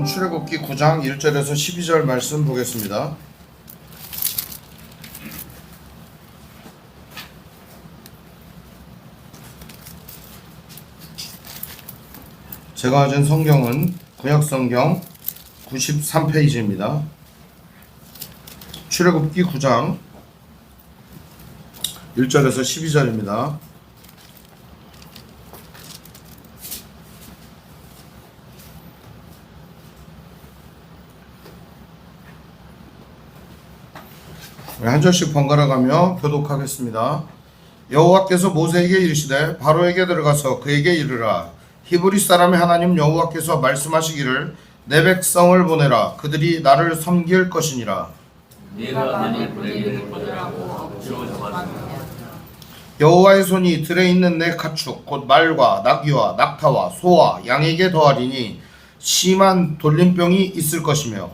여러분 출애굽기 9장 1절에서 12절 말씀 보겠습니다. 제가 가진 성경은 구약성경 93페이지입니다. 출애굽기 9장 1절에서 12절입니다. 한 절씩 번갈아가며 교독하겠습니다. 여호와께서 모세에게 이르시되 바로에게 들어가서 그에게 이르라. 히브리 사람의 하나님 여호와께서 말씀하시기를 내 백성을 보내라. 그들이 나를 섬길 것이니라. 네가 만일 그에게 보내라고 억지로 정하느냐. 여호와의 손이 들에 있는 내 가축 곧 말과 나귀와 낙타와 소와 양에게 더하리니 심한 돌림병이 있을 것이며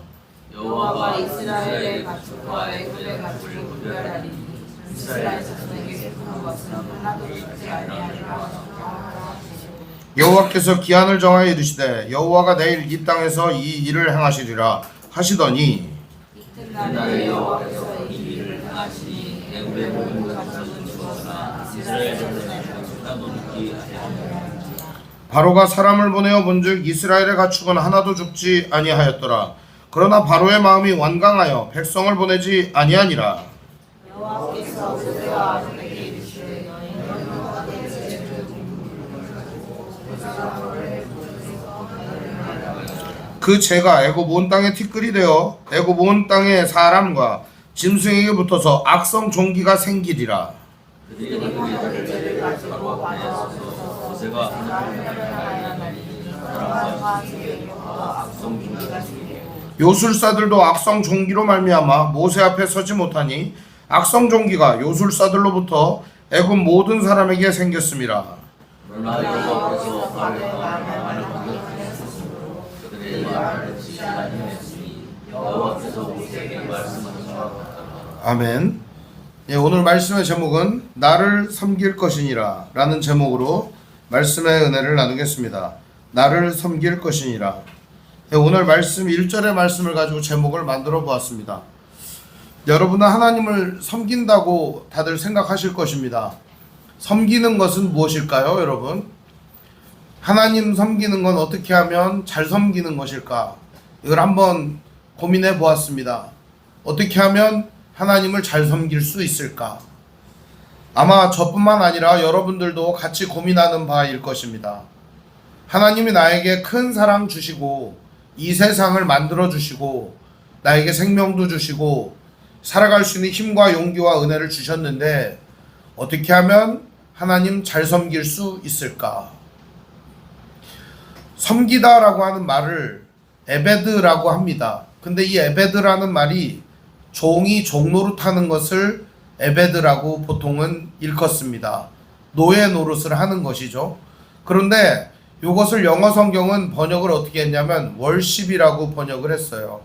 여호와가 이스라엘의 가축과 애굽의 가축을 구별하리니 이스라엘 자손에게 베푸는 것은 하나도 죽지 아니하리라. 여호와께서 기한을 정하여 이르시되 여호와가 내일 이 땅에서 이 일을 행하시리라 하시더니 이튿날에 여호와께서 이 일을 행하시니 애굽의 모든 가축은 죽었으나 이스라엘 자손의 가축 하나도 죽지 아니하리라. 바로가 사람을 보내어 본즉 이스라엘의 가축은 하나도 죽지 아니하였더라. 그러나 바로의 마음이 완강하여 백성을 보내지 아니하니라. 여호와께서 모세와 아론에게 이르시되 그 재가 애굽 온 땅에 티끌이 되어 애굽 온 땅의 사람과 짐승에게 붙어서 악성 종기가 생기리라. 그들이 그들의 죄를 가지고 받아서 모세가 하나님의 사람과 짐승과 악성 종기가 생기고 요술사들도 악성 종기로 말미암아 모세 앞에 서지 못하니 악성 종기가 요술사들로부터 애굽 모든 사람에게 생겼음이라. 그러나 여호와께서 바로의 마음에 완악하셨으므로 그들의 말을 듣지 아니하였으니 여호와께서 모세에게 말씀하셨다. 아멘. 오늘 말씀의 제목은 나를 섬길 것이니라 라는 제목으로 말씀의 은혜를 나누겠습니다. 나를 섬길 것이니라. 오늘 말씀 1절의 말씀을 가지고 제목을 만들어 보았습니다. 여러분은 하나님을 섬긴다고 다들 생각하실 것입니다. 섬기는 것은 무엇일까요, 여러분? 하나님 섬기는 건 어떻게 하면 잘 섬기는 것일까? 이걸 한번 고민해 보았습니다. 어떻게 하면 하나님을 잘 섬길 수 있을까? 아마 저뿐만 아니라 여러분들도 같이 고민하는 바일 것입니다. 하나님이 나에게 큰 사랑 주시고 이 세상을 만들어 주시고 나에게 생명도 주시고 살아갈 수 있는 힘과 용기와 은혜를 주셨는데 어떻게 하면 하나님 잘 섬길 수 있을까? 섬기다라고 하는 말을 에베드라고 합니다. 근데 이 에베드라는 말이 종이 종노릇하는 것을 에베드라고 보통은 일컫습니다. 노예 노릇을 하는 것이죠. 그런데 이것을 영어 성경은 번역을 어떻게 했냐면 월십이라고 번역을 했어요.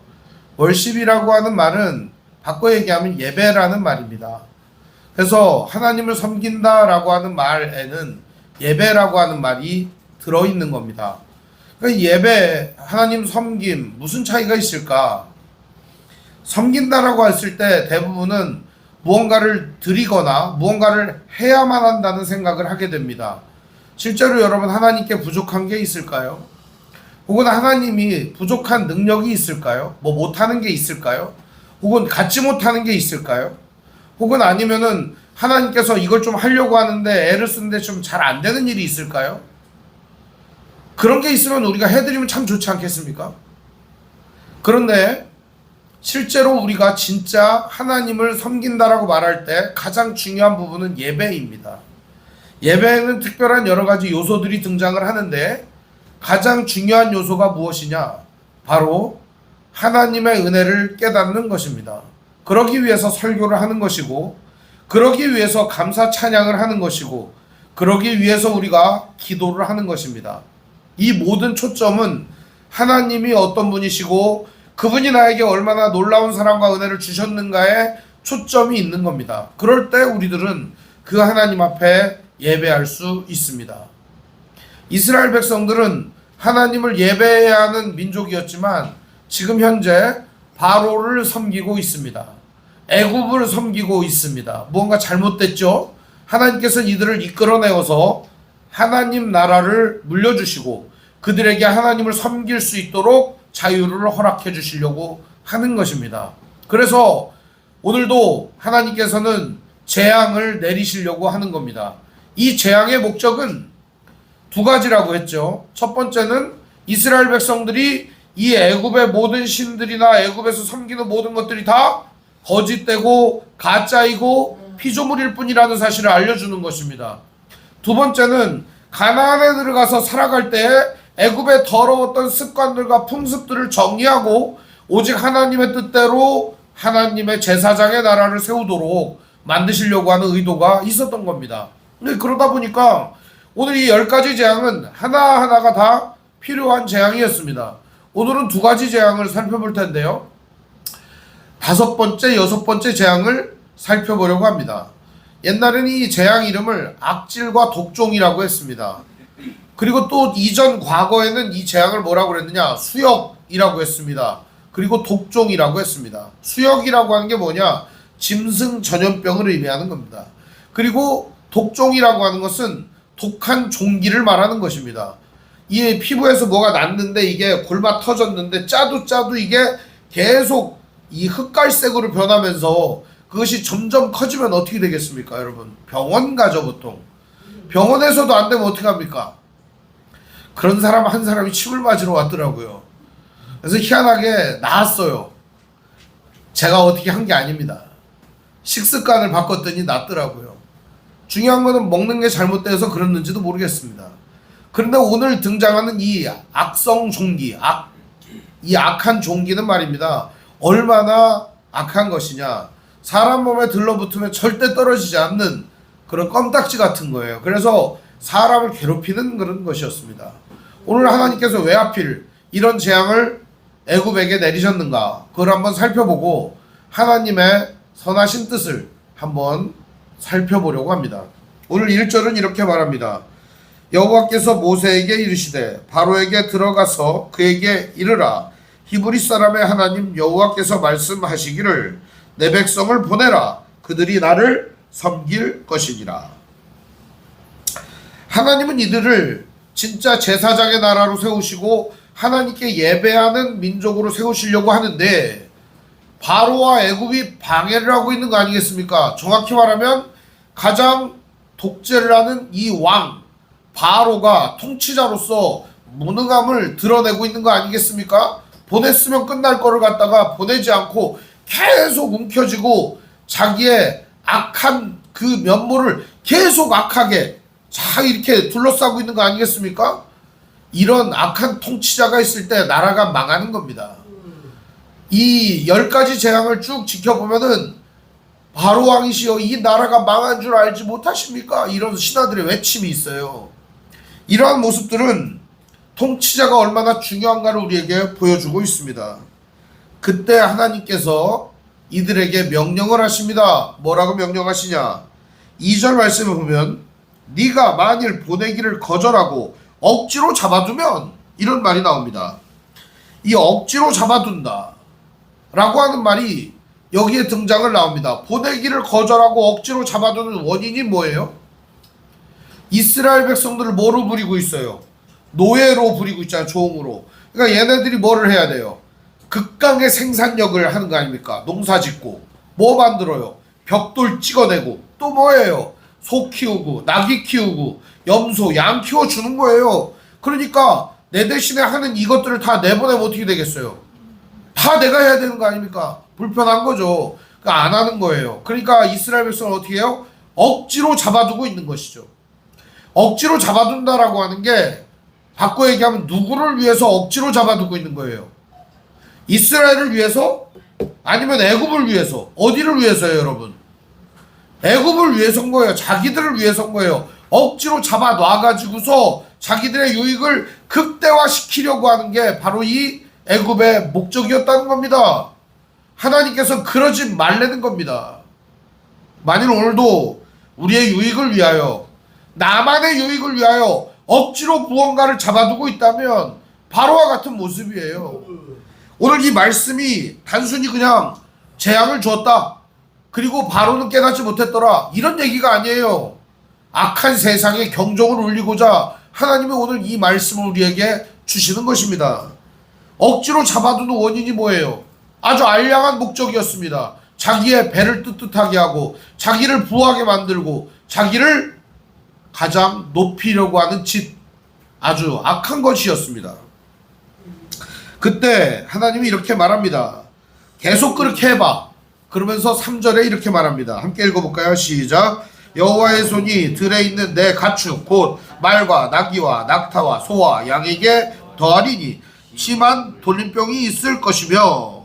월십이라고 하는 말은 바꿔 얘기하면 예배라는 말입니다. 그래서 하나님을 섬긴다라고 하는 말에는 예배라고 하는 말이 들어있는 겁니다. 그러니까 예배, 하나님 섬김 무슨 차이가 있을까? 섬긴다라고 했을 때 대부분은 무언가를 드리거나 무언가를 해야만 한다는 생각을 하게 됩니다. 실제로 여러분 하나님께 부족한 게 있을까요? 혹은 하나님이 부족한 능력이 있을까요? 뭐 못하는 게 있을까요? 혹은 갖지 못하는 게 있을까요? 혹은 아니면은 하나님께서 이걸 좀 하려고 하는데 애를 쓰는데 좀 잘 안 되는 일이 있을까요? 그런 게 있으면 우리가 해드리면 참 좋지 않겠습니까? 그런데 실제로 우리가 진짜 하나님을 섬긴다라고 말할 때 가장 중요한 부분은 예배입니다. 예배에는 특별한 여러 가지 요소들이 등장을 하는데 가장 중요한 요소가 무엇이냐? 바로 하나님의 은혜를 깨닫는 것입니다. 그러기 위해서 설교를 하는 것이고 그러기 위해서 감사 찬양을 하는 것이고 그러기 위해서 우리가 기도를 하는 것입니다. 이 모든 초점은 하나님이 어떤 분이시고 그분이 나에게 얼마나 놀라운 사랑과 은혜를 주셨는가에 초점이 있는 겁니다. 그럴 때 우리들은 그 하나님 앞에 예배할 수 있습니다. 이스라엘 백성들은 하나님을 예배해야 하는 민족이었지만 지금 현재 바로를 섬기고 있습니다. 애굽을 섬기고 있습니다. 무언가 잘못됐죠? 하나님께서는 이들을 이끌어내어서 하나님 나라를 물려주시고 그들에게 하나님을 섬길 수 있도록 자유를 허락해 주시려고 하는 것입니다. 그래서 오늘도 하나님께서는 재앙을 내리시려고 하는 겁니다. 이 재앙의 목적은 두 가지라고 했죠. 첫 번째는 이스라엘 백성들이 이 애굽의 모든 신들이나 애굽에서 섬기는 모든 것들이 다 거짓되고 가짜이고 피조물일 뿐이라는 사실을 알려주는 것입니다. 두 번째는 가나안에 들어가서 살아갈 때 애굽의 더러웠던 습관들과 풍습들을 정리하고 오직 하나님의 뜻대로 하나님의 제사장의 나라를 세우도록 만드시려고 하는 의도가 있었던 겁니다. 근데 그러다 보니까 오늘 이 10가지 재앙은 하나하나가 다 필요한 재앙이었습니다. 오늘은 두 가지 재앙을 살펴볼 텐데요. 5번째, 6번째 재앙을 살펴보려고 합니다. 옛날에는 이 재앙 이름을 악질과 독종이라고 했습니다. 그리고 또 이전 과거에는 이 재앙을 뭐라고 그랬느냐? 수역이라고 했습니다. 그리고 독종이라고 했습니다. 수역이라고 하는 게 뭐냐? 짐승 전염병을 의미하는 겁니다. 그리고 독종이라고 하는 것은 독한 종기를 말하는 것입니다. 이 피부에서 뭐가 났는데 이게 골마 터졌는데 짜도 이게 계속 이 흑갈색으로 변하면서 그것이 점점 커지면 어떻게 되겠습니까, 여러분? 병원 가죠, 보통. 병원에서도 안 되면 어떻게 합니까? 그런 사람 한 사람이 침을 맞으러 왔더라고요. 그래서 희한하게 나았어요. 제가 어떻게 한 게 아닙니다. 식습관을 바꿨더니 낫더라고요. 중요한 거는 먹는 게 잘못돼서 그랬는지도 모르겠습니다. 그런데 오늘 등장하는 이 악성 종기, 이 악한 종기는 말입니다. 얼마나 악한 것이냐. 사람 몸에 들러붙으면 절대 떨어지지 않는 그런 껌딱지 같은 거예요. 그래서 사람을 괴롭히는 그런 것이었습니다. 오늘 하나님께서 왜 하필 이런 재앙을 애굽에게 내리셨는가? 그걸 한번 살펴보고 하나님의 선하신 뜻을 한번 살펴보려고 합니다. 오늘 1절은 이렇게 말합니다. 여호와께서 모세에게 이르시되 바로에게 들어가서 그에게 이르라. 히브리 사람의 하나님 여호와께서 말씀하시기를 내 백성을 보내라. 그들이 나를 섬길 것이니라. 하나님은 이들을 진짜 제사장의 나라로 세우시고 하나님께 예배하는 민족으로 세우시려고 하는데 바로와 애굽이 방해를 하고 있는 거 아니겠습니까? 정확히 말하면 가장 독재를 하는 이 왕 바로가 통치자로서 무능함을 드러내고 있는 거 아니겠습니까? 보냈으면 끝날 거를 갖다가 보내지 않고 계속 움켜쥐고 자기의 악한 그 면모를 계속 악하게 자 이렇게 둘러싸고 있는 거 아니겠습니까? 이런 악한 통치자가 있을 때 나라가 망하는 겁니다. 이 10가지 재앙을 쭉 지켜보면은 바로 왕이시여 이 나라가 망한 줄 알지 못하십니까? 이런 신하들의 외침이 있어요. 이러한 모습들은 통치자가 얼마나 중요한가를 우리에게 보여주고 있습니다. 그때 하나님께서 이들에게 명령을 하십니다. 뭐라고 명령하시냐? 2절 말씀을 보면 네가 만일 보내기를 거절하고 억지로 잡아두면 이런 말이 나옵니다. 이 억지로 잡아둔다 라고 하는 말이 여기에 등장을 나옵니다. 보내기를 거절하고 억지로 잡아두는 원인이 뭐예요? 이스라엘 백성들을 뭐로 부리고 있어요? 노예로 부리고 있잖아요. 종으로. 그러니까 얘네들이 뭐를 해야 돼요? 극강의 생산력을 하는 거 아닙니까? 농사 짓고 뭐 만들어요? 벽돌 찍어내고 또 뭐예요? 소 키우고 나귀 키우고 염소 양 키워주는 거예요. 그러니까 내 대신에 하는 이것들을 다 내보내면 어떻게 되겠어요? 다 내가 해야 되는 거 아닙니까? 불편한 거죠. 그러니까 안 하는 거예요. 그러니까 이스라엘 백성은 어떻게 해요? 억지로 잡아두고 있는 것이죠. 억지로 잡아둔다라고 하는 게 바꿔 얘기하면 누구를 위해서 억지로 잡아두고 있는 거예요? 이스라엘을 위해서? 아니면 애굽을 위해서? 어디를 위해서요, 여러분? 애굽을 위해서인 거예요. 자기들을 위해서인 거예요. 억지로 잡아놔가지고서 자기들의 유익을 극대화시키려고 하는 게 바로 이 애굽의 목적이었다는 겁니다. 하나님께서 그러지 말라는 겁니다. 만일 오늘도 우리의 유익을 위하여 나만의 유익을 위하여 억지로 무언가를 잡아두고 있다면 바로와 같은 모습이에요. 오늘 이 말씀이 단순히 그냥 재앙을 주었다, 그리고 바로는 깨닫지 못했더라, 이런 얘기가 아니에요. 악한 세상에 경종을 울리고자 하나님이 오늘 이 말씀을 우리에게 주시는 것입니다. 억지로 잡아두는 원인이 뭐예요? 아주 알량한 목적이었습니다. 자기의 배를 뜨뜻하게 하고 자기를 부하게 만들고 자기를 가장 높이려고 하는 짓, 아주 악한 것이었습니다. 그때 하나님이 이렇게 말합니다. 계속 그렇게 해봐. 그러면서 3절에 이렇게 말합니다. 함께 읽어볼까요? 시작. 여호와의 손이 들에 있는 내 가축 곧 말과 나귀와 낙타와 소와 양에게 더하리니 심한 돌림병이 있을 것이며,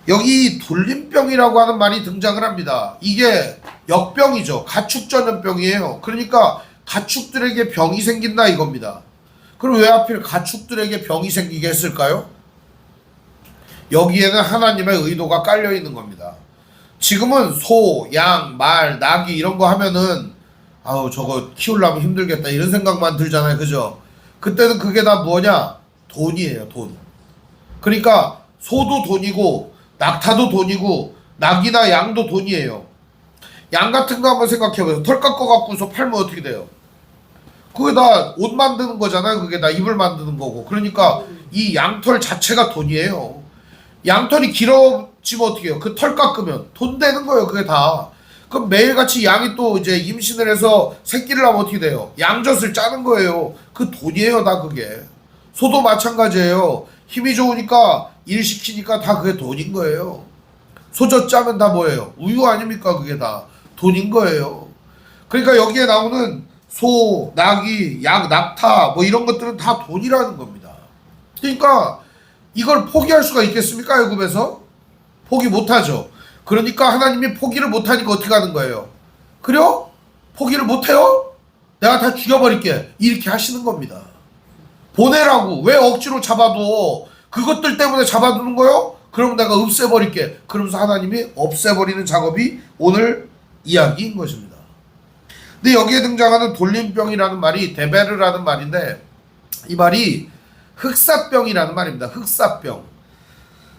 여기 돌림병이라고 하는 말이 등장을 합니다. 이게 역병이죠. 가축 전염병이에요. 그러니까 가축들에게 병이 생긴다 이겁니다. 그럼 왜 하필 가축들에게 병이 생기게 했을까요? 여기에는 하나님의 의도가 깔려 있는 겁니다. 지금은 소, 양, 말, 나귀 이런 거 하면은 아우 저거 키우려면 힘들겠다 이런 생각만 들잖아요. 그죠? 그때는 그게 다 뭐냐? 돈이에요. 돈. 그러니까 소도 돈이고 낙타도 돈이고 나귀나 양도 돈이에요. 양 같은 거 한번 생각해보세요. 털 깎아갖고서 팔면 어떻게 돼요? 그게 다 옷 만드는 거잖아요. 그게 다 이불 만드는 거고. 그러니까 이 양털 자체가 돈이에요. 양털이 길어지면 어떻게 해요? 그 털 깎으면 돈 되는 거예요. 그게 다. 그럼 매일같이 양이 또 이제 임신을 해서 새끼를 하면 어떻게 돼요? 양젖을 짜는 거예요. 그 돈이에요. 다 그게. 소도 마찬가지예요. 힘이 좋으니까 일 시키니까 다 그게 돈인 거예요. 소젖 짜면 다 뭐예요? 우유 아닙니까? 그게 다 돈인 거예요. 그러니까 여기에 나오는 소, 나귀, 양, 낙타 뭐 이런 것들은 다 돈이라는 겁니다. 그러니까 이걸 포기할 수가 있겠습니까? 애굽에서? 포기 못하죠. 그러니까 하나님이 포기를 못하니까 어떻게 하는 거예요? 그래요? 포기를 못해요? 내가 다 죽여버릴게. 이렇게 하시는 겁니다. 보내라고. 왜 억지로 잡아둬? 그것들 때문에 잡아두는 거요? 그럼 내가 없애버릴게. 그러면서 하나님이 없애버리는 작업이 오늘 이야기인 것입니다. 근데 여기에 등장하는 돌림병이라는 말이 데베르라는 말인데, 이 말이 흑사병이라는 말입니다. 흑사병.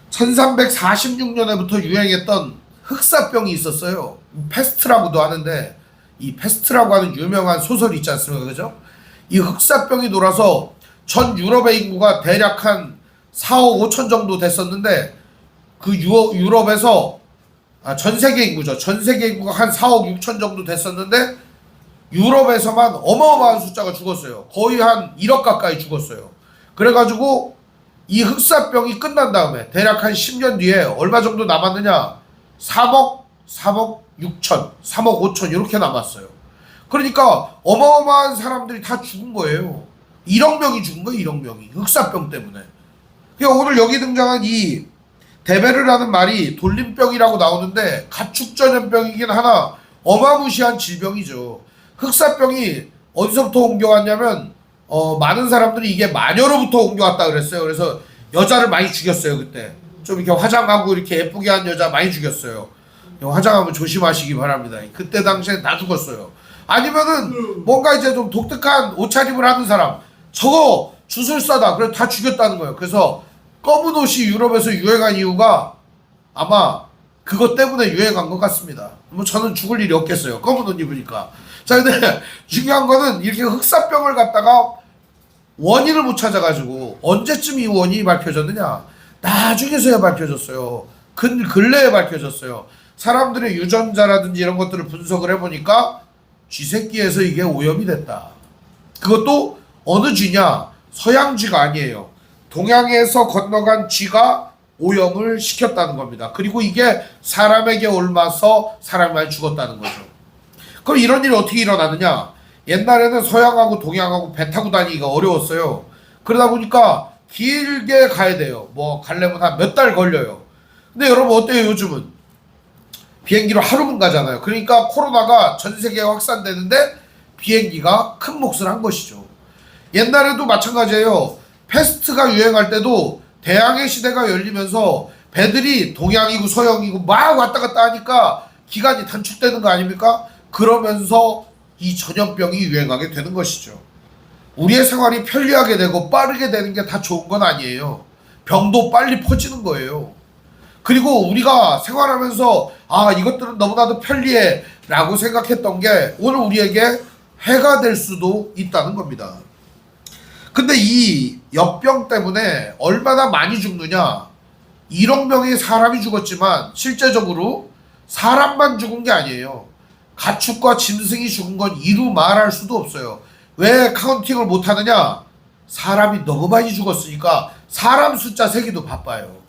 1346년에부터 유행했던 흑사병이 있었어요. 패스트라고도 하는데, 이 패스트라고 하는 유명한 소설이 있지 않습니까? 그죠? 이 흑사병이 돌아서 전 유럽의 인구가 대략 한 4억 5천 정도 됐었는데, 그 유럽에서 전 세계 인구죠. 전 세계 인구가 한 4억 6천 정도 됐었는데 유럽에서만 어마어마한 숫자가 죽었어요. 거의 한 1억 가까이 죽었어요. 그래가지고 이 흑사병이 끝난 다음에 대략 한 10년 뒤에 얼마 정도 남았느냐? 3억 6천, 3억 5천 이렇게 남았어요. 그러니까 어마어마한 사람들이 다 죽은 거예요. 1억 명이 죽은 거예요. 1억 명이. 흑사병 때문에. 그러니까 오늘 여기 등장한 이 데베르라는 말이 돌림병이라고 나오는데 가축 전염병이긴 하나 어마무시한 질병이죠. 흑사병이 어디서부터 옮겨왔냐면 많은 사람들이 이게 마녀로부터 옮겨왔다 그랬어요. 그래서 여자를 많이 죽였어요. 그때 좀 이렇게 화장하고 이렇게 예쁘게 한 여자 많이 죽였어요. 화장하면 조심하시기 바랍니다. 그때 당시엔 다 죽었어요. 아니면은 뭔가 이제 좀 독특한 옷차림을 하는 사람, 저거 주술사다, 그래서 다 죽였다는 거예요. 그래서 검은 옷이 유럽에서 유행한 이유가 아마 그것 때문에 유행한 것 같습니다. 뭐 저는 죽을 일이 없겠어요. 검은 옷 입으니까. 자, 근데 중요한 거는 이렇게 흑사병을 갖다가 원인을 못 찾아가지고 언제쯤 이 원인이 밝혀졌느냐? 나중에서야 밝혀졌어요. 근래에 밝혀졌어요. 사람들의 유전자라든지 이런 것들을 분석을 해보니까 쥐새끼에서 이게 오염이 됐다. 그것도 어느 쥐냐? 서양쥐가 아니에요. 동양에서 건너간 쥐가 오염을 시켰다는 겁니다. 그리고 이게 사람에게 옮아서 사람이 많이 죽었다는 거죠. 그럼 이런 일이 어떻게 일어나느냐? 옛날에는 서양하고 동양하고 배 타고 다니기가 어려웠어요. 그러다 보니까 길게 가야 돼요. 뭐 가려면 한 몇 달 걸려요. 근데 여러분 어때요? 요즘은 비행기로 하루만 가잖아요. 그러니까 코로나가 전 세계에 확산되는데 비행기가 큰 몫을 한 것이죠. 옛날에도 마찬가지예요. 패스트가 유행할 때도 대항해 시대가 열리면서 배들이 동양이고 서양이고 막 왔다 갔다 하니까 기간이 단축되는 거 아닙니까? 그러면서 이 전염병이 유행하게 되는 것이죠. 우리의 생활이 편리하게 되고 빠르게 되는 게 다 좋은 건 아니에요. 병도 빨리 퍼지는 거예요. 그리고 우리가 생활하면서 이것들은 너무나도 편리해 라고 생각했던 게 오늘 우리에게 해가 될 수도 있다는 겁니다. 근데 이 역병 때문에 얼마나 많이 죽느냐, 1억 명의 사람이 죽었지만 실제적으로 사람만 죽은 게 아니에요. 가축과 짐승이 죽은 건 이루 말할 수도 없어요. 왜 카운팅을 못하느냐? 사람이 너무 많이 죽었으니까 사람 숫자 세기도 바빠요.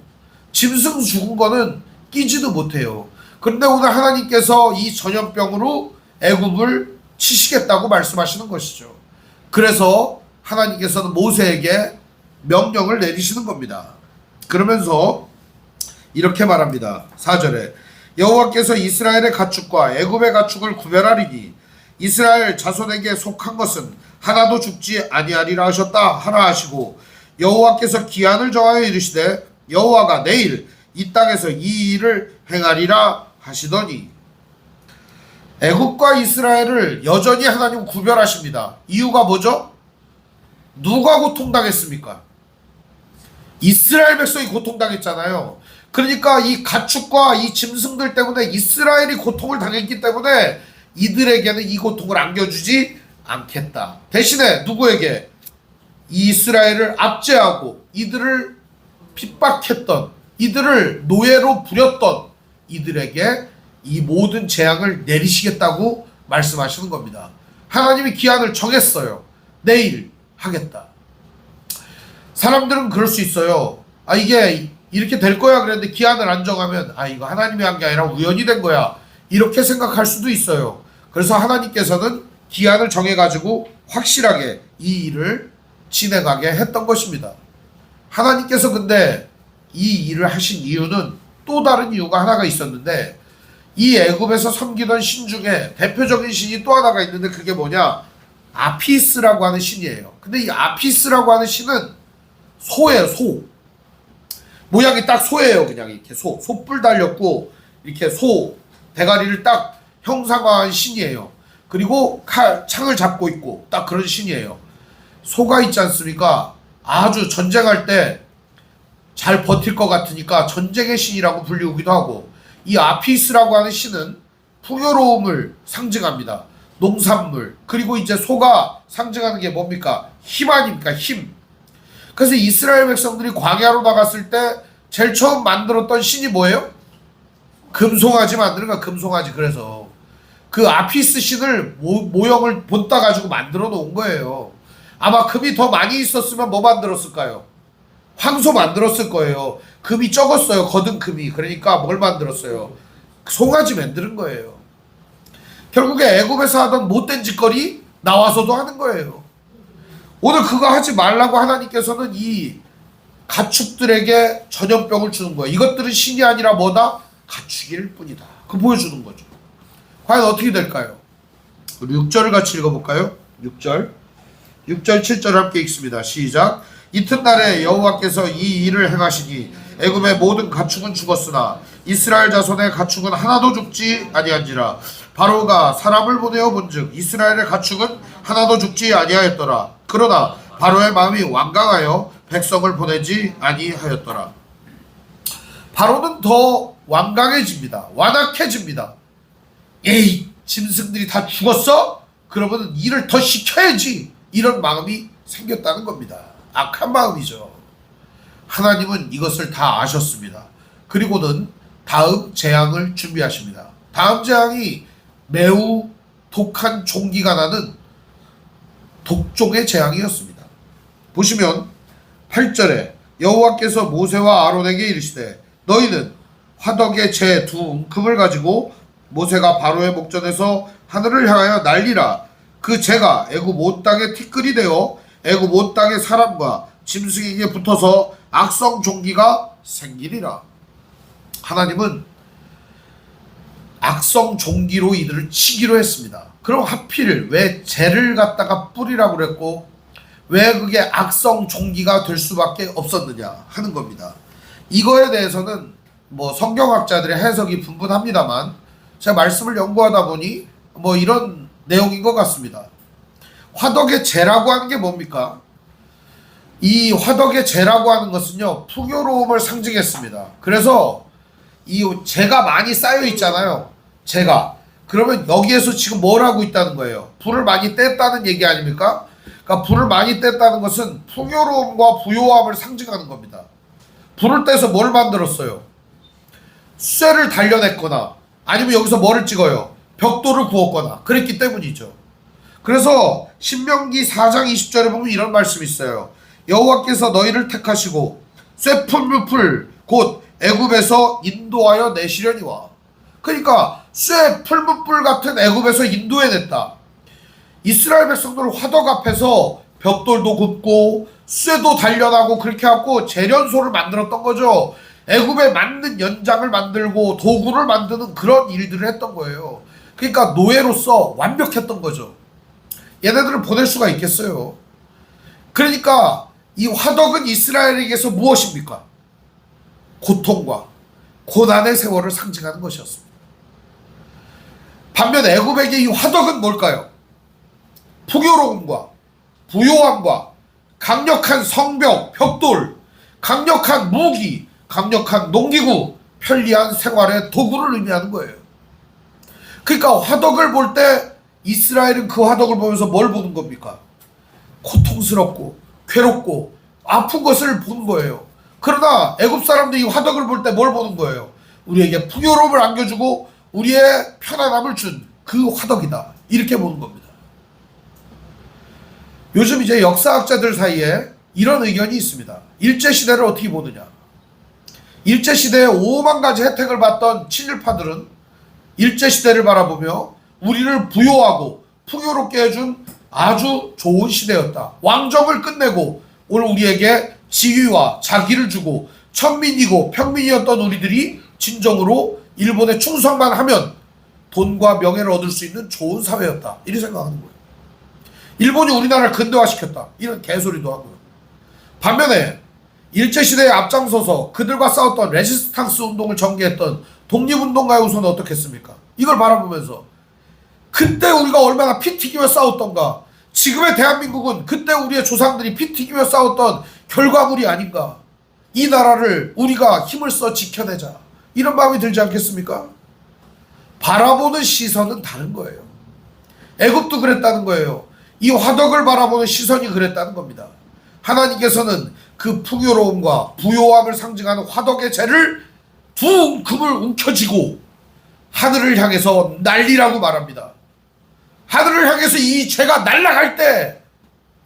짐승 죽은 거는 끼지도 못해요. 그런데 오늘 하나님께서 이 전염병으로 애굽을 치시겠다고 말씀하시는 것이죠. 그래서 하나님께서는 모세에게 명령을 내리시는 겁니다. 그러면서 이렇게 말합니다. 4절에 여호와께서 이스라엘의 가축과 애굽의 가축을 구별하리니 이스라엘 자손에게 속한 것은 하나도 죽지 아니하리라 하셨다 하라 하시고 여호와께서 기한을 정하여 이르시되 여호와가 내일 이 땅에서 이 일을 행하리라 하시더니 애굽과 이스라엘을 여전히 하나님 구별하십니다. 이유가 뭐죠? 누가 고통당했습니까? 이스라엘 백성이 고통당했잖아요. 그러니까 이 가축과 이 짐승들 때문에 이스라엘이 고통을 당했기 때문에 이들에게는 이 고통을 안겨주지 않겠다. 대신에 누구에게? 이스라엘을 압제하고 이들을 핍박했던, 이들을 노예로 부렸던 이들에게 이 모든 재앙을 내리시겠다고 말씀하시는 겁니다. 하나님이 기한을 정했어요. 내일 하겠다. 사람들은 그럴 수 있어요. 이게 이렇게 될 거야 그랬는데 기한을 안 정하면 이거 하나님이 한 게 아니라 우연이 된 거야, 이렇게 생각할 수도 있어요. 그래서 하나님께서는 기한을 정해가지고 확실하게 이 일을 진행하게 했던 것입니다. 하나님께서 근데 이 일을 하신 이유는 또 다른 이유가 하나가 있었는데, 이 애굽에서 섬기던 신 중에 대표적인 신이 또 하나가 있는데 그게 뭐냐? 아피스라고 하는 신이에요. 근데 이 아피스라고 하는 신은 소예요. 소. 모양이 딱 소예요. 그냥 이렇게 소뿔 달렸고 이렇게 소 대가리를 딱 형상화한 신이에요. 그리고 창을 잡고 있고 딱 그런 신이에요. 소가 있지 않습니까? 아주 전쟁할 때 잘 버틸 것 같으니까 전쟁의 신이라고 불리우기도 하고, 이 아피스라고 하는 신은 풍요로움을 상징합니다. 농산물. 그리고 이제 소가 상징하는 게 뭡니까? 힘 아닙니까? 힘. 그래서 이스라엘 백성들이 광야로 나갔을 때 제일 처음 만들었던 신이 뭐예요? 금송아지 만드는 거야. 금송아지. 그래서 그 아피스 신을 모형을 본따 가지고 만들어 놓은 거예요. 아마 금이 더 많이 있었으면 뭐 만들었을까요? 황소 만들었을 거예요. 금이 적었어요. 거둔 금이. 그러니까 뭘 만들었어요? 송아지 만드는 거예요. 결국에 애굽에서 하던 못된 짓거리 나와서도 하는 거예요. 오늘 그거 하지 말라고 하나님께서는 이 가축들에게 전염병을 주는 거예요. 이것들은 신이 아니라 뭐다? 가축일 뿐이다. 그거 보여주는 거죠. 과연 어떻게 될까요? 우리 6절을 같이 읽어볼까요? 6절 7절 함께 읽습니다. 시작. 이튿날에 여호와께서 이 일을 행하시니 애굽의 모든 가축은 죽었으나 이스라엘 자손의 가축은 하나도 죽지 아니한지라. 바로가 사람을 보내어 본즉 이스라엘의 가축은 하나도 죽지 아니하였더라. 그러나 바로의 마음이 완강하여 백성을 보내지 아니하였더라. 바로는 더 완강해집니다. 완악해집니다. 에이, 짐승들이 다 죽었어? 그러면 일을 더 시켜야지. 이런 마음이 생겼다는 겁니다. 악한 마음이죠. 하나님은 이것을 다 아셨습니다. 그리고는 다음 재앙을 준비하십니다. 다음 재앙이 매우 독한 종기가 나는 독종의 재앙이었습니다. 보시면 8절에 여호와께서 모세와 아론에게 이르시되 너희는 화덕에 재 두 움큼을 가지고 모세가 바로의 목전에서 하늘을 향하여 날리라. 그 재가 애굽 온 땅에 티끌이 되어 애굽 온 땅의 사람과 짐승에게 붙어서 악성 종기가 생기리라. 하나님은 악성 종기로 이들을 치기로 했습니다. 그럼 하필 왜 재를 갖다가 뿌리라고 그랬고 왜 그게 악성 종기가 될 수밖에 없었느냐 하는 겁니다. 이거에 대해서는 뭐 성경학자들의 해석이 분분합니다만 제가 말씀을 연구하다 보니 뭐 이런 내용인 것 같습니다. 화덕의 재라고 하는 게 뭡니까? 이 화덕의 재라고 하는 것은요, 풍요로움을 상징했습니다. 그래서 이 재가 많이 쌓여 있잖아요. 재가. 그러면 여기에서 지금 뭘 하고 있다는 거예요? 불을 많이 뗐다는 얘기 아닙니까? 그러니까 불을 많이 뗐다는 것은 풍요로움과 부요함을 상징하는 겁니다. 불을 떼서 뭘 만들었어요? 쇠를 단련했거나 아니면 여기서 뭐를 찍어요? 벽돌을 구웠거나 그랬기 때문이죠. 그래서 신명기 4장 20절에 보면 이런 말씀이 있어요. 여호와께서 너희를 택하시고 쇠풀무풀 곧 애굽에서 인도하여 내시려니와. 그러니까 쇠풀무풀 같은 애굽에서 인도해냈다. 이스라엘 백성들을 화덕 앞에서 벽돌도 굽고 쇠도 단련하고 그렇게 하고 재련소를 만들었던 거죠. 애굽에 맞는 연장을 만들고 도구를 만드는 그런 일들을 했던 거예요. 그러니까 노예로서 완벽했던 거죠. 얘네들을 보낼 수가 있겠어요. 그러니까 이 화덕은 이스라엘에게서 무엇입니까? 고통과 고난의 세월을 상징하는 것이었습니다. 반면 애굽에게 이 화덕은 뭘까요? 풍요로움과 부요함과 강력한 성벽, 벽돌, 강력한 무기, 강력한 농기구, 편리한 생활의 도구를 의미하는 거예요. 그러니까 화덕을 볼 때 이스라엘은 그 화덕을 보면서 뭘 보는 겁니까? 고통스럽고 괴롭고 아픈 것을 보는 거예요. 그러나 애굽 사람들이 이 화덕을 볼 때 뭘 보는 거예요? 우리에게 풍요로움을 안겨주고 우리의 편안함을 준 그 화덕이다. 이렇게 보는 겁니다. 요즘 이제 역사학자들 사이에 이런 의견이 있습니다. 일제시대를 어떻게 보느냐. 일제시대에 5만 가지 혜택을 받던 친일파들은 일제시대를 바라보며 우리를 부요하고 풍요롭게 해준 아주 좋은 시대였다. 왕정을 끝내고 오늘 우리에게 지위와 자기를 주고 천민이고 평민이었던 우리들이 진정으로 일본에 충성만 하면 돈과 명예를 얻을 수 있는 좋은 사회였다. 이렇게 생각하는 거예요. 일본이 우리나라를 근대화시켰다. 이런 개소리도 하고요. 반면에 일제시대에 앞장서서 그들과 싸웠던 레지스탕스 운동을 전개했던 독립운동가의 우선은 어떻겠습니까? 이걸 바라보면서 그때 우리가 얼마나 피 튀기며 싸웠던가. 지금의 대한민국은 그때 우리의 조상들이 피 튀기며 싸웠던 결과물이 아닌가. 이 나라를 우리가 힘을 써 지켜내자. 이런 마음이 들지 않겠습니까? 바라보는 시선은 다른 거예요. 애굽도 그랬다는 거예요. 이 화덕을 바라보는 시선이 그랬다는 겁니다. 하나님께서는 그 풍요로움과 부요함을 상징하는 화덕의 재를 두 금을 움켜쥐고 하늘을 향해서 날리라고 말합니다. 하늘을 향해서 이 재가 날아갈 때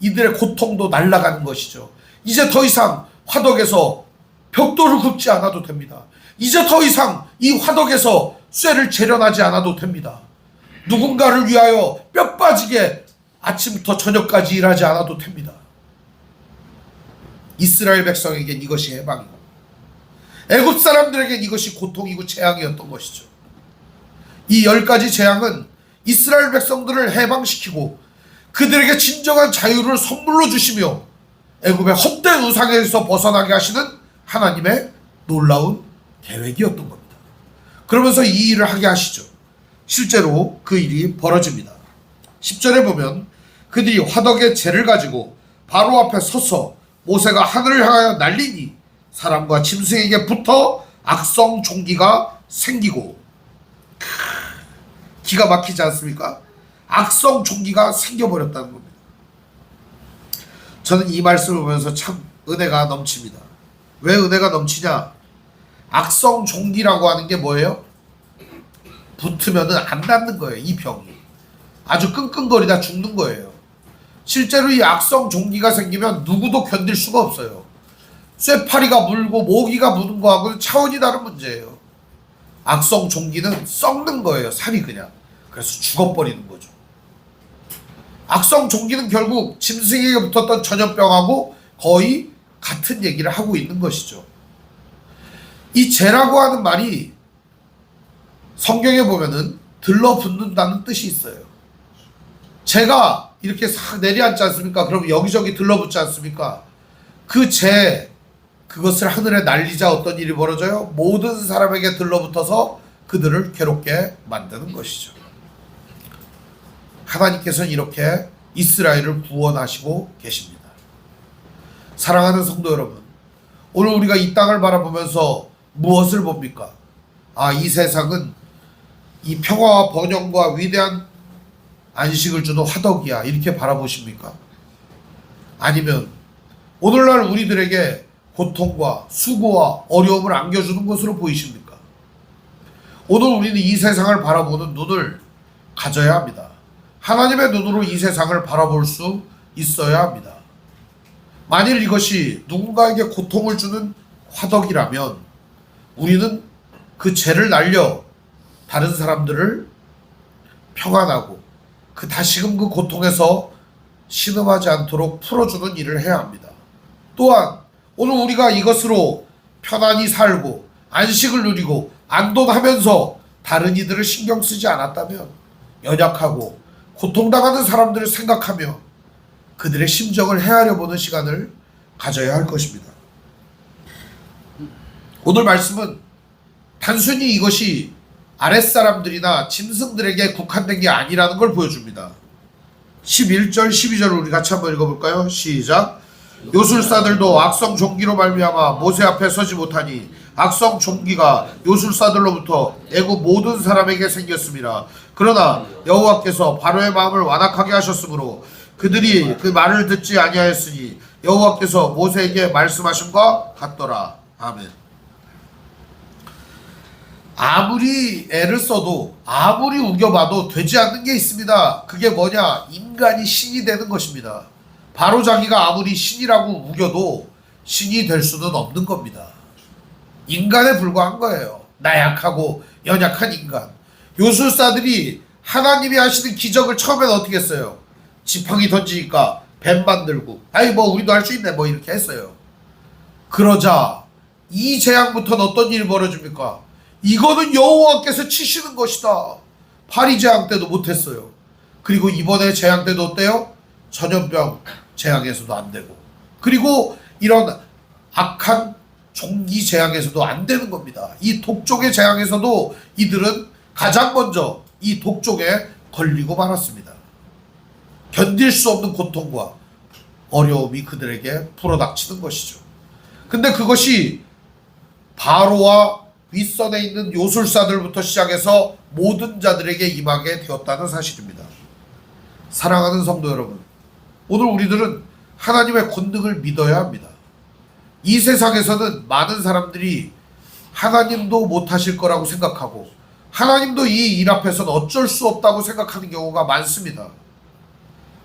이들의 고통도 날아가는 것이죠. 이제 더 이상 화덕에서 벽돌을 굽지 않아도 됩니다. 이제 더 이상 이 화덕에서 쇠를 재련하지 않아도 됩니다. 누군가를 위하여 뼈 빠지게 아침부터 저녁까지 일하지 않아도 됩니다. 이스라엘 백성에겐 이것이 해방이고 애굽 사람들에겐 이것이 고통이고 재앙이었던 것이죠. 이 10가지 재앙은 이스라엘 백성들을 해방시키고 그들에게 진정한 자유를 선물로 주시며 애굽의 헛된 우상에서 벗어나게 하시는 하나님의 놀라운 계획이었던 겁니다. 그러면서 이 일을 하게 하시죠. 실제로 그 일이 벌어집니다. 10절에 보면 그들이 화덕의 재를 가지고 바로 앞에 서서 모세가 하늘을 향하여 날리니 사람과 짐승에게 붙어 악성 종기가 생기고. 기가 막히지 않습니까? 악성 종기가 생겨버렸다는 겁니다. 저는 이 말씀을 보면서 참 은혜가 넘칩니다. 왜 은혜가 넘치냐? 악성 종기라고 하는 게 뭐예요? 붙으면은 안 낫는 거예요. 이 병이 아주 끙끙거리다 죽는 거예요. 실제로 이 악성 종기가 생기면 누구도 견딜 수가 없어요. 쇠파리가 물고 모기가 무는 거하고는 차원이 다른 문제예요. 악성 종기는 썩는 거예요. 살이 그냥. 그래서 죽어버리는 거죠. 악성 종기는 결국 짐승에게 붙었던 전염병하고 거의 같은 얘기를 하고 있는 것이죠. 이 재라고 하는 말이 성경에 보면은 들러붙는다는 뜻이 있어요. 재가 이렇게 싹 내려앉지 않습니까? 그럼 여기저기 들러붙지 않습니까? 그 재, 그것을 하늘에 날리자 어떤 일이 벌어져요? 모든 사람에게 들러붙어서 그들을 괴롭게 만드는 것이죠. 하나님께서는 이렇게 이스라엘을 구원하시고 계십니다. 사랑하는 성도 여러분, 오늘 우리가 이 땅을 바라보면서 무엇을 봅니까? 이 세상은 이 평화와 번영과 위대한 안식을 주는 화덕이야, 이렇게 바라보십니까? 아니면 오늘날 우리들에게 고통과 수고와 어려움을 안겨주는 것으로 보이십니까? 오늘 우리는 이 세상을 바라보는 눈을 가져야 합니다. 하나님의 눈으로 이 세상을 바라볼 수 있어야 합니다. 만일 이것이 누군가에게 고통을 주는 화덕이라면 우리는 그 죄를 날려 다른 사람들을 평안하고 다시금 그 고통에서 신음하지 않도록 풀어주는 일을 해야 합니다. 또한 오늘 우리가 이것으로 편안히 살고 안식을 누리고 안돈하면서 다른 이들을 신경 쓰지 않았다면 연약하고 고통당하는 사람들을 생각하며 그들의 심정을 헤아려 보는 시간을 가져야 할 것입니다. 오늘 말씀은 단순히 이것이 아랫사람들이나 짐승들에게 국한된 게 아니라는 걸 보여줍니다. 11절 12절을 우리 같이 한번 읽어볼까요? 시작. 요술사들도 악성 종기로 말미암아 모세 앞에 서지 못하니 악성 종기가 요술사들로부터 애굽 모든 사람에게 생겼습니다. 그러나 여호와께서 바로의 마음을 완악하게 하셨으므로 그들이 그 말을 듣지 아니하였으니 여호와께서 모세에게 말씀하심과 같더라. 아멘. 아무리 애를 써도 아무리 우겨봐도 되지 않는 게 있습니다. 그게 뭐냐? 인간이 신이 되는 것입니다. 바로 자기가 아무리 신이라고 우겨도 신이 될 수는 없는 겁니다. 인간에 불과한 거예요. 나약하고 연약한 인간. 요술사들이 하나님이 하시는 기적을 처음엔 어떻게 했어요? 지팡이 던지니까 뱀 만들고 우리도 할 수 있네 이렇게 했어요. 그러자 이 재앙부터는 어떤 일이 벌어집니까? 이거는 여호와께서 치시는 것이다. 파리 재앙 때도 못했어요. 그리고 이번에 재앙 때도 어때요? 전염병 재앙에서도 안 되고, 그리고 이런 악한 종기 재앙에서도 안 되는 겁니다. 이 독종의 재앙에서도 이들은 가장 먼저 이 독종에 걸리고 말았습니다. 견딜 수 없는 고통과 어려움이 그들에게 불어닥치는 것이죠. 근데 그것이 바로와 윗선에 있는 요술사들부터 시작해서 모든 자들에게 임하게 되었다는 사실입니다. 사랑하는 성도 여러분, 오늘 우리들은 하나님의 권능을 믿어야 합니다. 이 세상에서는 많은 사람들이 하나님도 못하실 거라고 생각하고 하나님도 이 일 앞에서는 어쩔 수 없다고 생각하는 경우가 많습니다.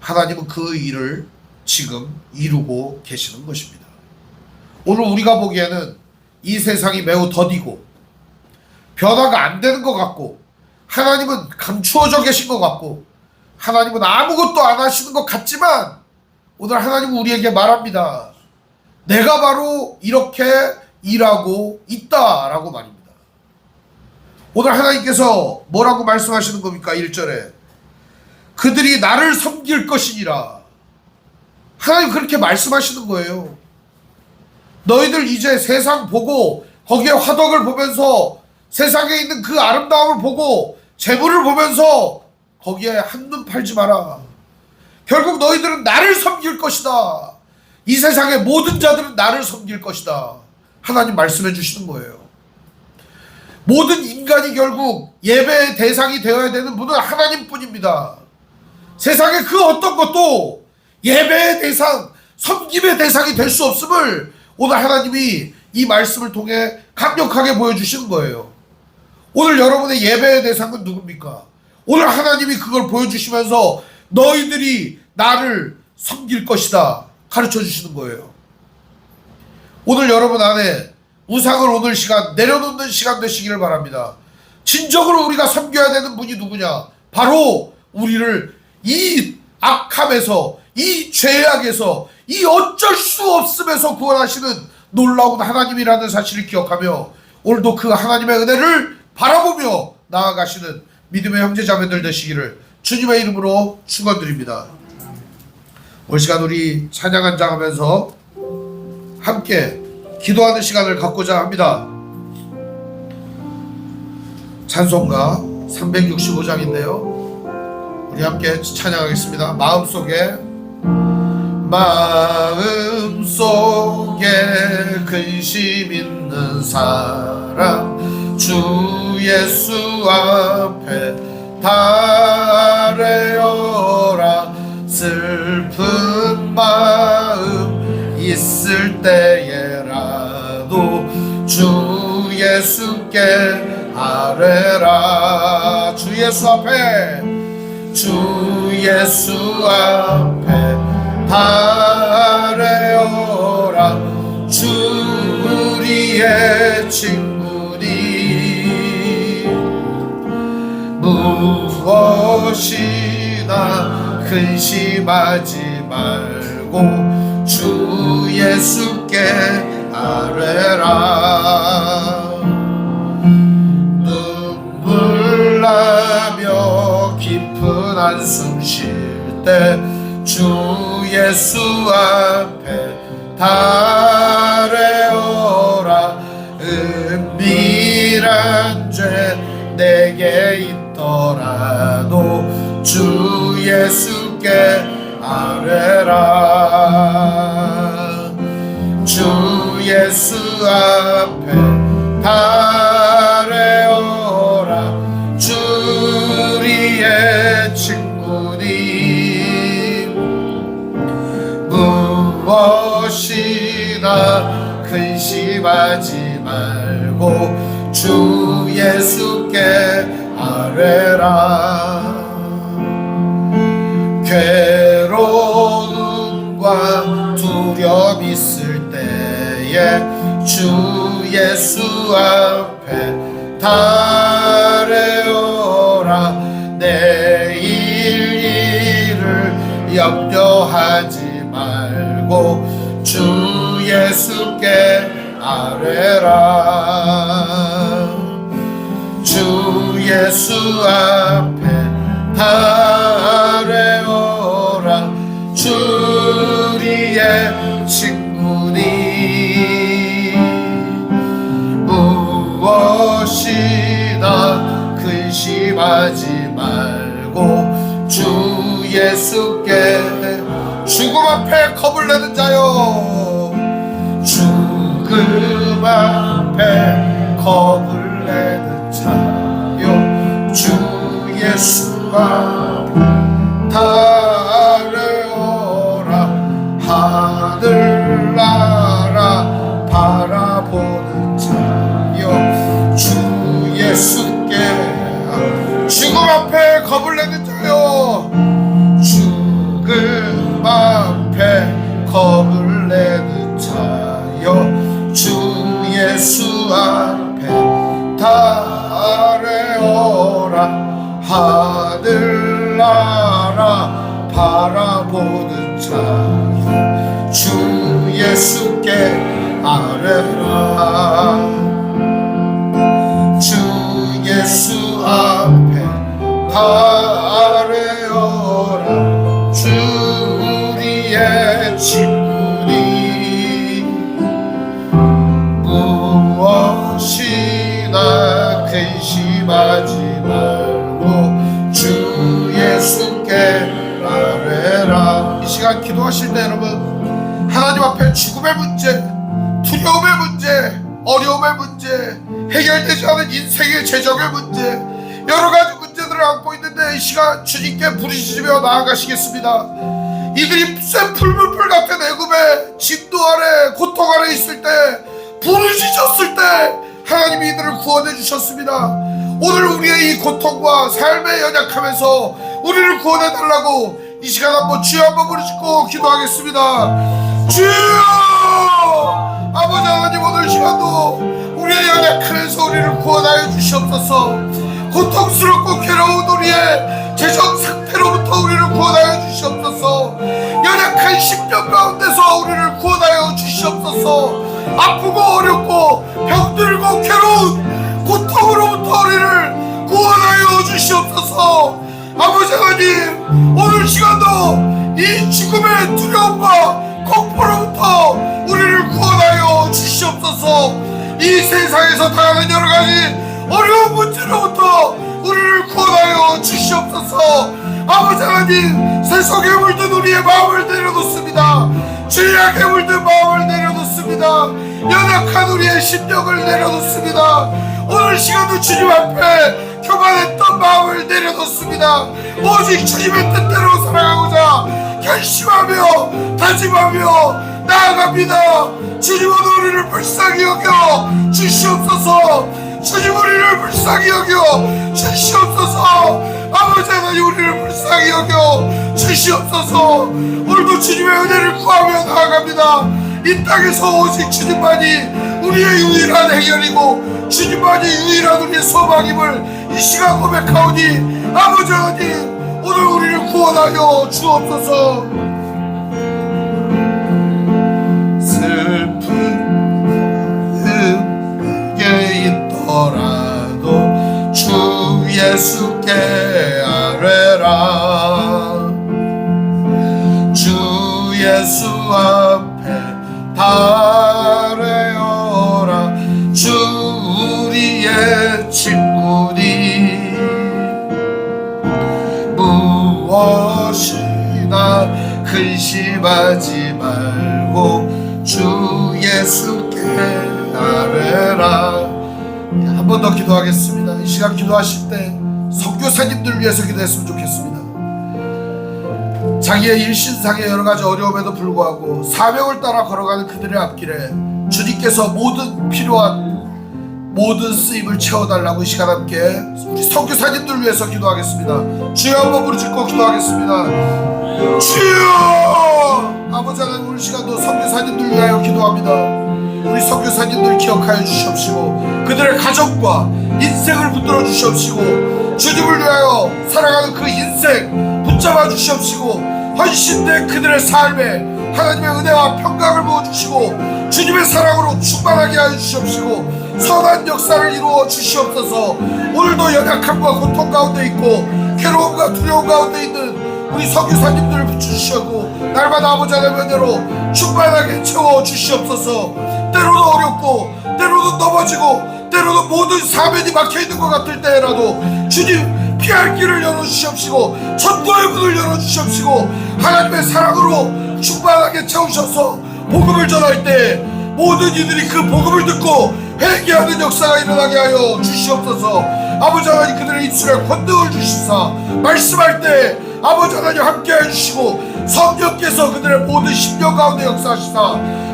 하나님은 그 일을 지금 이루고 계시는 것입니다. 오늘 우리가 보기에는 이 세상이 매우 더디고 변화가 안 되는 것 같고 하나님은 감추어져 계신 것 같고 하나님은 아무것도 안 하시는 것 같지만 오늘 하나님은 우리에게 말합니다. 내가 바로 이렇게 일하고 있다라고 말입니다. 오늘 하나님께서 뭐라고 말씀하시는 겁니까? 1절에 그들이 나를 섬길 것이니라. 하나님 그렇게 말씀하시는 거예요. 너희들 이제 세상 보고 거기에 화덕을 보면서 세상에 있는 그 아름다움을 보고 재물을 보면서 거기에 한눈 팔지 마라. 결국 너희들은 나를 섬길 것이다. 이 세상의 모든 자들은 나를 섬길 것이다. 하나님 말씀해 주시는 거예요. 모든 인간이 결국 예배의 대상이 되어야 되는 분은 하나님뿐입니다. 세상의 그 어떤 것도 예배의 대상, 섬김의 대상이 될 수 없음을 오늘 하나님이 이 말씀을 통해 강력하게 보여주시는 거예요. 오늘 여러분의 예배의 대상은 누굽니까? 오늘 하나님이 그걸 보여주시면서 너희들이 나를 섬길 것이다 가르쳐 주시는 거예요. 오늘 여러분 안에 우상을 오늘 시간 내려놓는 시간 되시기를 바랍니다. 진정으로 우리가 섬겨야 되는 분이 누구냐? 바로 우리를 이 악함에서, 이 죄악에서, 이 어쩔 수 없음에서 구원하시는 놀라운 하나님이라는 사실을 기억하며 오늘도 그 하나님의 은혜를 바라보며 나아가시는 믿음의 형제자매들 되시기를 주님의 이름으로 축원드립니다. 오늘 시간 우리 찬양 한장하면서 함께 기도하는 시간을 갖고자 합니다. 찬송가 365장인데요. 우리 함께 찬양하겠습니다. 마음속에 근심 있는 사람 주 예수 앞에 달래어라. 슬픈 마음 있을 때에라도 주 예수께 아뢰라. 주 예수 앞에 달래어라. 주 우리의 친구니 무엇이나 근심하지 말고 주 예수께 아뢰라. 눈물 나며 깊은 한숨 쉴 때 주 예수 앞에 달래어라. 은밀한 죄 내게 있더라도 주 예수께 아뢰라. 주 예수 앞에 달래어라. 주 우리의 친구니 무엇이나 근심하지 말고 주 예수께 아뢰라. 괴로움과 두려움 있을 때에 주 예수 앞에 달래어라. 내일 일을 염려하지 말고 주 예수께 아뢰라. 주 예수 앞에 달래어라. 주 우리의 친구니 무엇이나 근심하지 말고 주 예수께. 죽음 앞에 겁을 내는 자여, 죽음 앞에 겁을 내는 자여, 주 예수 앞에 달래어라. 하늘 나라 바라보는 자여, 주 예수께. 죽음 앞에 겁을 내는 자여, 죽음 앞에 겁을 내는 자여, 주 예수 앞에 달래어라. 하늘 나라 바라보는 자여, 주 예수께 아뢰라. 주 예수 앞에 달래어라. 주 우리의 친구니 무엇이나 근심하지 말고 주 예수께 아뢰라. 이 시간 기도하실 때 여러분, 하나님 앞에 죽음의 문제, 두려움의 문제, 어려움의 문제, 해결되지 않은 인생의 재정의 문제, 여러가지 문제들을 안고 있는데 이 시간 주님께 부르짖으며 나아가시겠습니다. 이들이 센 풀물불 같은 애굽의 진도 아래, 고통 아래 있을 때, 부르짖었을 때 하나님이 이들을 구원해 주셨습니다. 오늘 우리의 이 고통과 삶의 연약함에서 우리를 구원해 달라고 이 시간 한번 주여 한번 부르짖고 기도하겠습니다. 주여! 아버지 하나님, 오늘 시간도 우리의 연약함에서 우리를 구원하여 주시옵소서. 고통스럽고 괴로운 우리의 재정 상태로부터 우리를 구원하여 주시옵소서. 연약한 심령 가운데서 우리를 구원하여 주시옵소서. 아프고 어렵고 병들고 괴로운 고통으로부터 우리를 구원하여 주시옵소서. 아버지 하나님, 오늘 시간도 이 죽음의 두려움과 공포로부터 우리를 구원하여 주시옵소서. 이 세상에서 당하는 여러가지 어려운 문제로부터 우리를 구원하여 주시옵소서. 아버지 하나님, 세속에 물든 우리의 마음을 내려놓습니다. 죄악에 물든 마음을 내려놓습니다. 연약한 우리의 심령을 내려놓습니다. 오늘 시간도 주님 앞에 교만했던 마음을 내려놓습니다. 오직 주님의 뜻대로 살아가고자 결심하며 다짐하며 나아갑니다. 주님, 오늘 우리를 불쌍히 여겨 주시옵소서. 주님, 우리를 불쌍히 여겨 주시옵소서. 아버지 하나님, 우리를 불쌍히 여겨 주시옵소서. 오늘도 주님의 은혜를 구하며 나아갑니다. 이 땅에서 오직 주님만이 우리의 유일한 해결이고 주님만이 유일한 우리의 소망임을 이 시간 고백하오니 아버지 하나님, 오늘 우리를 구원하여 주옵소서. 슬픈 게 있더라도 주 예수께 아뢰라. 주 예수 앞에 달래어라. 주 우리의 친구니 무엇이나 근심하지 말고 주 예수께 아뢰라. 한 번 더 기도하겠습니다. 이 시간 기도하실 때 선교사님들 위해서 기도했으면 좋겠습니다. 자기의 일신상의 여러가지 어려움에도 불구하고 사명을 따라 걸어가는 그들의 앞길에 주님께서 모든 필요한 모든 쓰임을 채워달라고 이 시간 함께 우리 선교사님들 위해서 기도하겠습니다. 주여 한번 부르짖고 기도하겠습니다. 주여! 아버지 하나님, 우리 시간도 선교사님들 위하여 기도합니다. 우리 선교사님들 기억하여 주시옵시고 그들의 가정과 인생을 붙들어 주시옵시고 주님을 위하여 살아가는 그 인생 붙잡아 주시옵시고 헌신된 그들의 삶에 하나님의 은혜와 평강을 부어주시고 주님의 사랑으로 충만하게 하여 주시옵시고 선한 역사를 이루어 주시옵소서. 오늘도 연약함과 고통 가운데 있고 괴로움과 두려움 가운데 있는 우리 선교사님들을 붙여주시고 날마다 아버지 하나님의 은혜로 충만하게 채워주시옵소서. 때로는 어렵고 때로는 넘어지고 때로는 모든 사면이 막혀있는 것 같을 때라도 주님 피할 길을 열어주시옵시고 천도의 문을 열어주시옵시고 하나님의 사랑으로 충만하게 채우셔서 복음을 전할 때 모든 이들이 그 복음을 듣고 회개하는 역사가 일어나게 하여 주시옵소서. 아버지 하나님, 그들의 입술에 권능을 주시사 말씀할 때 아버지 하나님 함께 해주시고 성령께서 그들의 모든 심령 가운데 역사하시사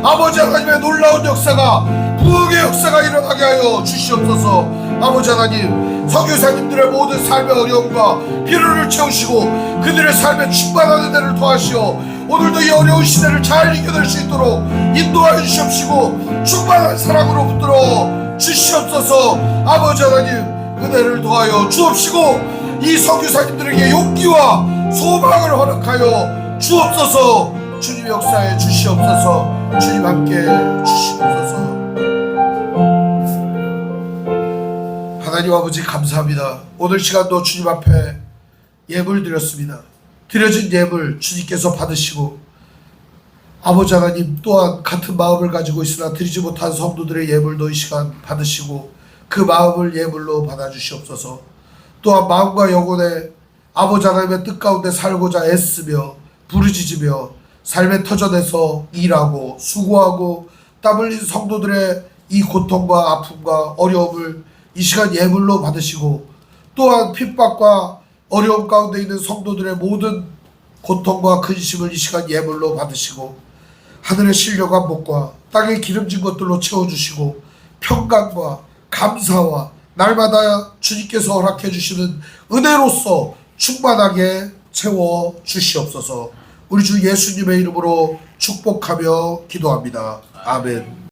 아버지 하나님의 놀라운 역사가 부흥의 역사가 일어나게 하여 주시옵소서. 아버지 하나님, 선교사님들의 모든 삶의 어려움과 피로를 채우시고 그들의 삶에 충만한 은혜를 더하시어 오늘도 이 어려운 시대를 잘 이겨낼 수 있도록 인도하여 주시옵시고 충만한 사랑으로 붙들어 주시옵소서. 아버지 하나님, 은혜를 더하여 주옵시고 이 선교사님들에게 용기와 소망을 허락하여 주옵소서. 주님 역사에 주시옵소서. 주님 함께 주시옵소서. 하나님 아버지, 감사합니다. 오늘 시간도 주님 앞에 예물 드렸습니다. 드려진 예물 주님께서 받으시고 아버지 하나님, 또한 같은 마음을 가지고 있으나 드리지 못한 성도들의 예물도 이 시간 받으시고 그 마음을 예물로 받아주시옵소서. 또한 마음과 영혼에 아버지 하나님의 뜻 가운데 살고자 애쓰며 부르짖으며 삶의 터전에서 일하고 수고하고 땀 흘린 성도들의 이 고통과 아픔과 어려움을 이 시간 예물로 받으시고 또한 핍박과 어려움 가운데 있는 성도들의 모든 고통과 근심을 이 시간 예물로 받으시고 하늘의 신령한 복과 땅의 기름진 것들로 채워주시고 평강과 감사와 날마다 주님께서 허락해 주시는 은혜로서 충만하게 채워 주시옵소서. 우리 주 예수님의 이름으로 축복하며 기도합니다. 아멘.